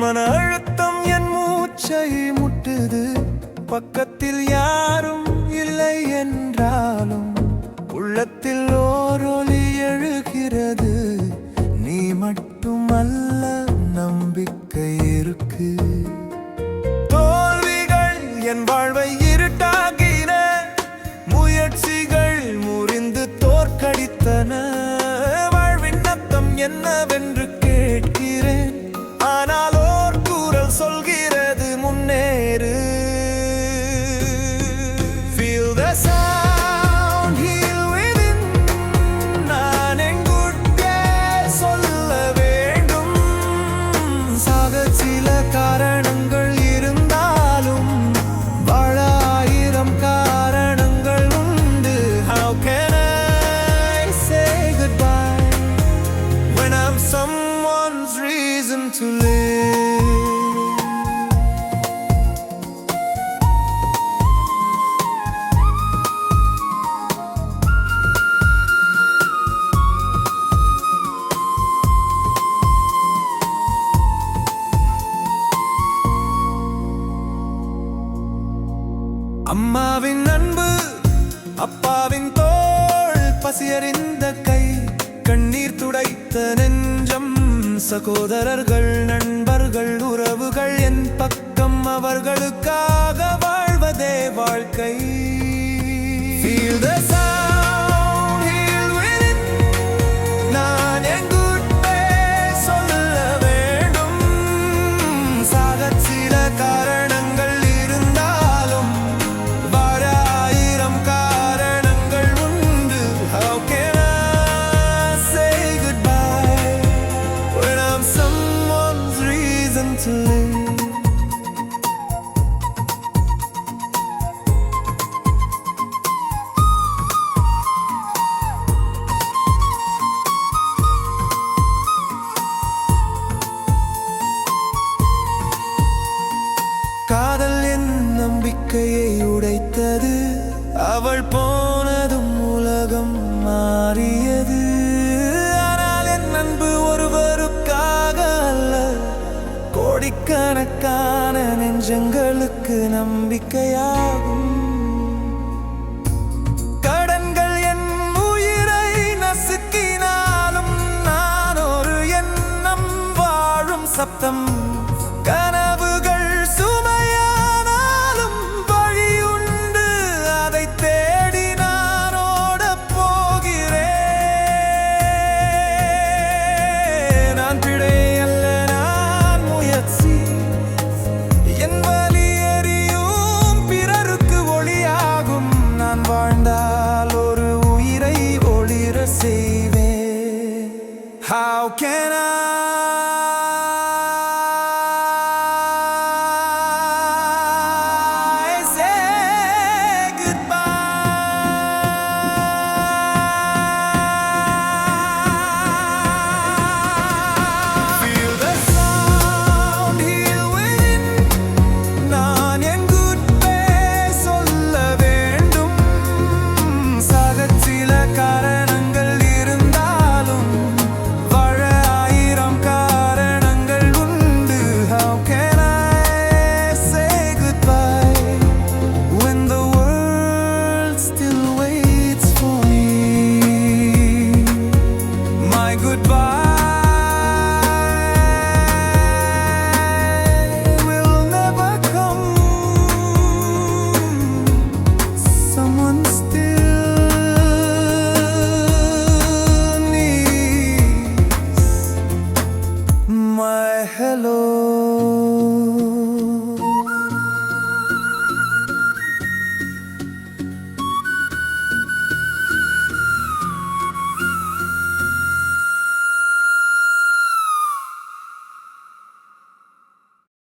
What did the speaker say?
மன அழுத்தம் என் மூச்சை முட்டுது. பக்கத்தில் யாரும் இல்லை என்றாலும் உள்ளத்தில் ஓரொலி எழுகிறது. நீ மட்டுமல்ல, நம்பிக்கை இருக்கு. தோல்விகள் என் வாழ்வை இருட்டாகின, முயற்சிகள் முறிந்து தோற்கடித்தன. வாழ்வின் அர்த்தம் என்னவென்று கேட்கிறேன், ஆனால் சொல்கிறது முன்னேறு. Feel the sound, heal within. நான் எங்குட்டே சொல்ல வேண்டும். சாக சில காரணங்கள் இருந்தாலும் வாழ 1000 காரணங்கள் உண்டு. How can I say goodbye when I'm someone's reason to live? அம்மாவின் அன்பு, அப்பாவின் தோள், பசியறிந்த கை, கண்ணீர் துடைத்த நெஞ்சம், சகோதரர்கள், நண்பர்கள், உறவுகள் என் பக்கம். அவர்களுக்காக வாழ்வதே வாழ்க்கை. Feel the sound, heal within. நான் எங்குட்டே சொல்ல வேண்டும். சாகச் சில காரணங்கள் இருந்தாலும் வாழ 1000 காரணங்கள் உண்டு. How can I say goodbye when I'm someone's reason to live? காதல் என் நம்பிக்கையை உடைத்தது. அவள் போனதும் உலகம் மாறியது. ஆனால் என் அன்பு ஒருவருக்காக அல்ல, கோடிக்கணக்கான நெஞ்சங்களுக்கு நம்பிக்கையாகும். கடன்கள் என் உயிரை நசுக்கினாலும் நான் ஒரு எண்ணம், வாழும் சப்தம். கனவுகள் சுமையானாலும் வழி உண்டு, அதை தேடி நான் ஓடப் போகிறேன். நான் பிழை அல்ல, நான் முயற்சி. என் வலி எரியும் பிறருக்கு ஒளியாகும். நான் வாழ்ந்தால் ஒரு உயிரை ஒளிர செய்வேன். How can I